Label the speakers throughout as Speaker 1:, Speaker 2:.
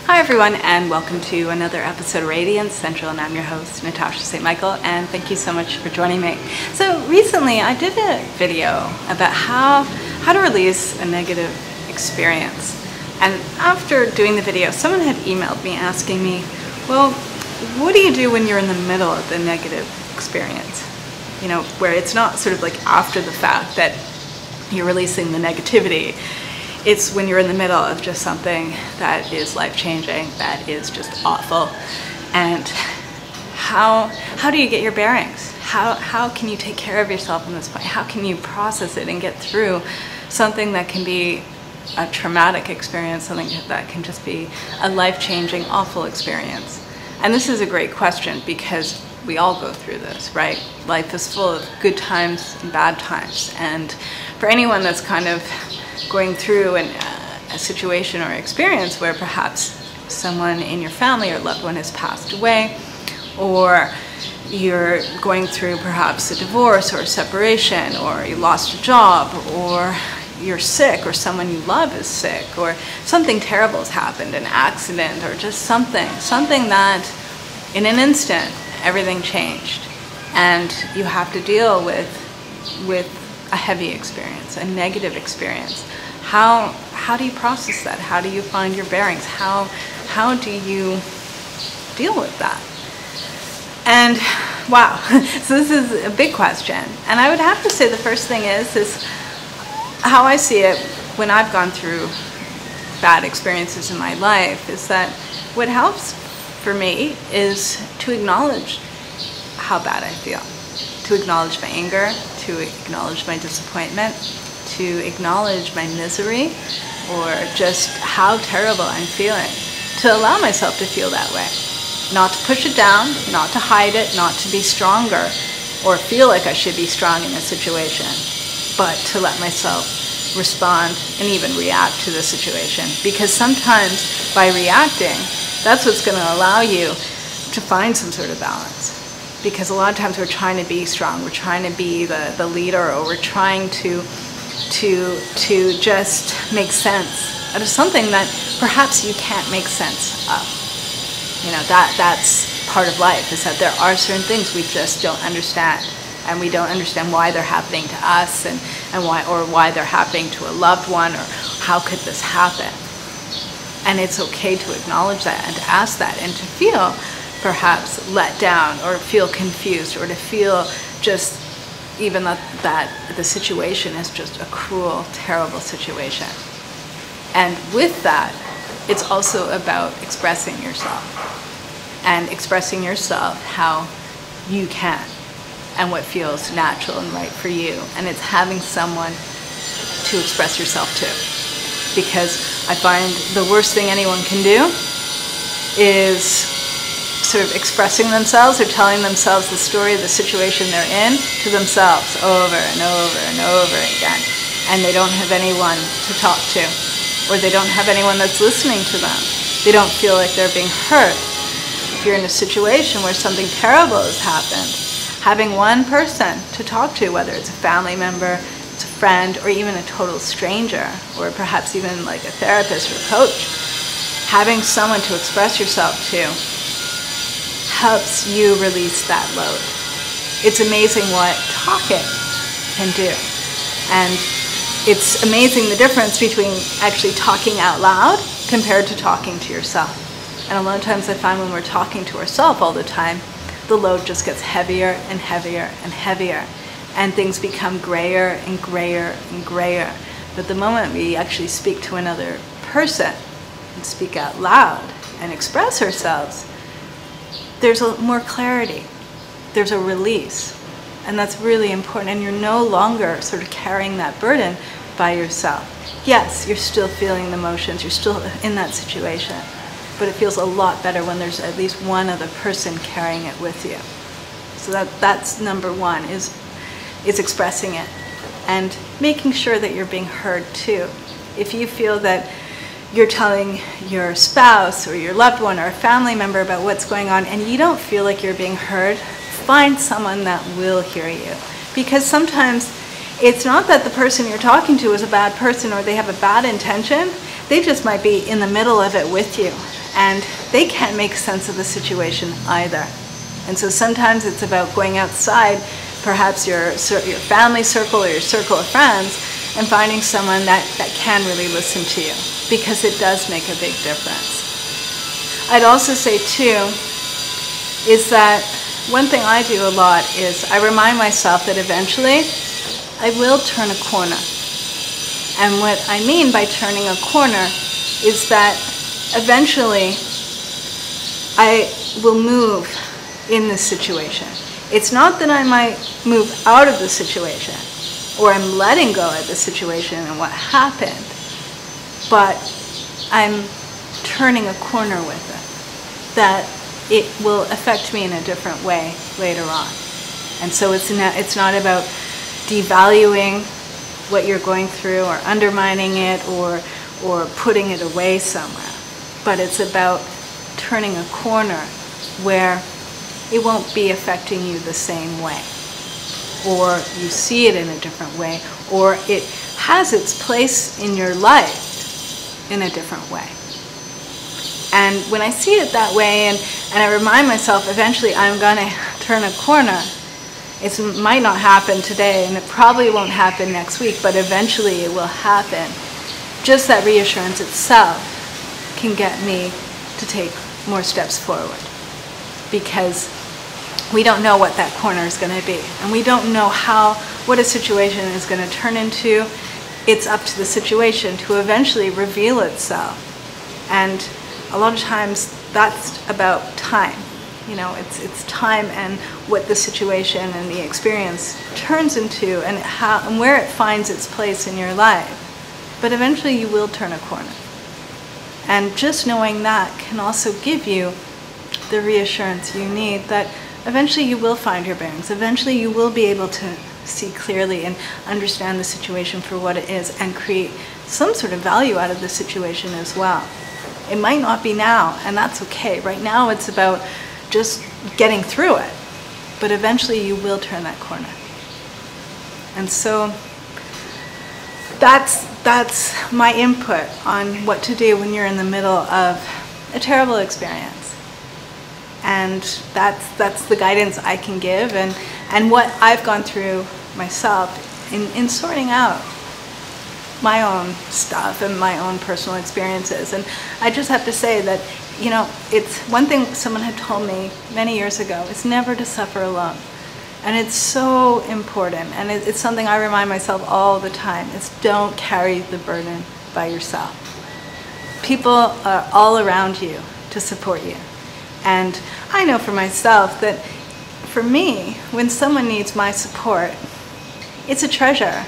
Speaker 1: Hi everyone, and welcome to another episode of Radiance Central, and I'm your host, Natasha St. Michael, and thank you so much for joining me. So recently I did a video about how to release a negative experience. And after doing the video, someone had emailed me asking me, well, what do you do when you're in the middle of the negative experience? You know, where it's not sort of like after the fact that you're releasing the negativity. It's when you're in the middle of just something that is life-changing, that is just awful. And how do you get your bearings? How can you take care of yourself in this point? How can you process it and get through something that can be a traumatic experience, something that can just be a life-changing, awful experience? And this is a great question because we all go through this, right? Life is full of good times and bad times. And for anyone that's kind of going through a situation or experience where perhaps someone in your family or loved one has passed away, or you're going through perhaps a divorce or a separation, or you lost a job, or you're sick, or someone you love is sick, or something terrible has happened, an accident, or just something that in an instant everything changed, and you have to deal with a heavy experience, a negative experience. How do you process that? How do you find your bearings? How do you deal with that? And wow, so this is a big question. And I would have to say the first thing is how I see it when I've gone through bad experiences in my life is that what helps for me is to acknowledge how bad I feel, to acknowledge my anger, to acknowledge my disappointment, to acknowledge my misery, or just how terrible I'm feeling, to allow myself to feel that way. Not to push it down, not to hide it, not to be stronger, or feel like I should be strong in a situation, but to let myself respond and even react to the situation. Because sometimes by reacting, that's what's going to allow you to find some sort of balance. Because a lot of times we're trying to be strong, we're trying to be the leader, or we're trying to just make sense out of something that perhaps you can't make sense of. You know, that's part of life, is that there are certain things we just don't understand, and we don't understand why they're happening to us, and why they're happening to a loved one, or how could this happen. And it's okay to acknowledge that and to ask that and to feel perhaps let down, or feel confused, or to feel just even that the situation is just a cruel, terrible situation. And with that, it's also about expressing yourself, and expressing yourself how you can, and what feels natural and right for you. And it's having someone to express yourself to. Because I find the worst thing anyone can do is sort of expressing themselves or telling themselves the story of the situation they're in to themselves over and over and over again. And they don't have anyone to talk to, or they don't have anyone that's listening to them. They don't feel like they're being heard. If you're in a situation where something terrible has happened, having one person to talk to, whether it's a family member, it's a friend, or even a total stranger, or perhaps even like a therapist or a coach, having someone to express yourself to helps you release that load. It's amazing what talking can do. And it's amazing the difference between actually talking out loud compared to talking to yourself. And a lot of times I find when we're talking to ourselves all the time, the load just gets heavier and heavier and heavier. And things become grayer and grayer and grayer. But the moment we actually speak to another person and speak out loud and express ourselves, there's more clarity, there's a release, and that's really important. And you're no longer sort of carrying that burden by yourself. Yes, you're still feeling the emotions, you're still in that situation, but it feels a lot better when there's at least one other person carrying it with you. So that's number one, is expressing it and making sure that you're being heard too. If you feel that you're telling your spouse or your loved one or a family member about what's going on and you don't feel like you're being heard, find someone that will hear you. Because sometimes it's not that the person you're talking to is a bad person or they have a bad intention. They just might be in the middle of it with you. and they can't make sense of the situation either. And so sometimes it's about going outside, perhaps your family circle or your circle of friends, and finding someone that can really listen to you, because it does make a big difference. I'd also say too, is that one thing I do a lot is I remind myself that eventually I will turn a corner. And what I mean by turning a corner is that eventually I will move in this situation. It's not that I might move out of the situation, or I'm letting go of the situation and what happened, but I'm turning a corner with it, that it will affect me in a different way later on. And so it's not about devaluing what you're going through or undermining it or putting it away somewhere, but it's about turning a corner where it won't be affecting you the same way, or you see it in a different way, or it has its place in your life in a different way. And when I see it that way, and I remind myself eventually I'm going to turn a corner, it might not happen today, and it probably won't happen next week, but eventually it will happen. Just that reassurance itself can get me to take more steps forward, because we don't know what that corner is going to be, and we don't know what a situation is going to turn into. It's up to the situation to eventually reveal itself. And a lot of times that's about time. You know, it's time and what the situation and the experience turns into, and where it finds its place in your life. But eventually you will turn a corner. And just knowing that can also give you the reassurance you need that eventually you will find your bearings. Eventually you will be able to see clearly and understand the situation for what it is and create some sort of value out of the situation as well. It might not be now, and that's okay. Right now it's about just getting through it, but eventually you will turn that corner. And so that's my input on what to do when you're in the middle of a terrible experience. And that's the guidance I can give, and what I've gone through myself in sorting out my own stuff and my own personal experiences. And I just have to say that, you know, it's one thing someone had told me many years ago, is never to suffer alone. And it's so important, and it's something I remind myself all the time, is don't carry the burden by yourself. People are all around you to support you. And I know for myself that for me, when someone needs my support, it's a treasure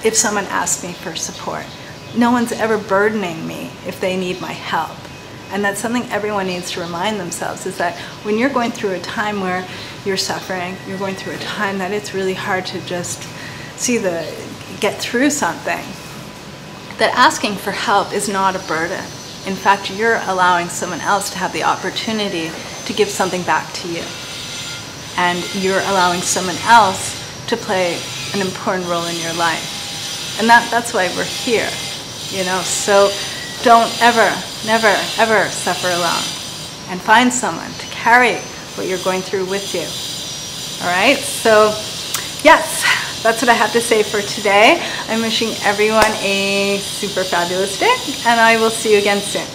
Speaker 1: if someone asks me for support. No one's ever burdening me if they need my help. And that's something everyone needs to remind themselves, is that when you're going through a time where you're suffering, you're going through a time that it's really hard to just get through something, that asking for help is not a burden. In fact, you're allowing someone else to have the opportunity to give something back to you. And you're allowing someone else to play an important role in your life. And that's why we're here, you know. So don't ever, never, ever suffer alone. And find someone to carry what you're going through with you. All right? So, yes, that's what I have to say for today. I'm wishing everyone a super fabulous day, and I will see you again soon.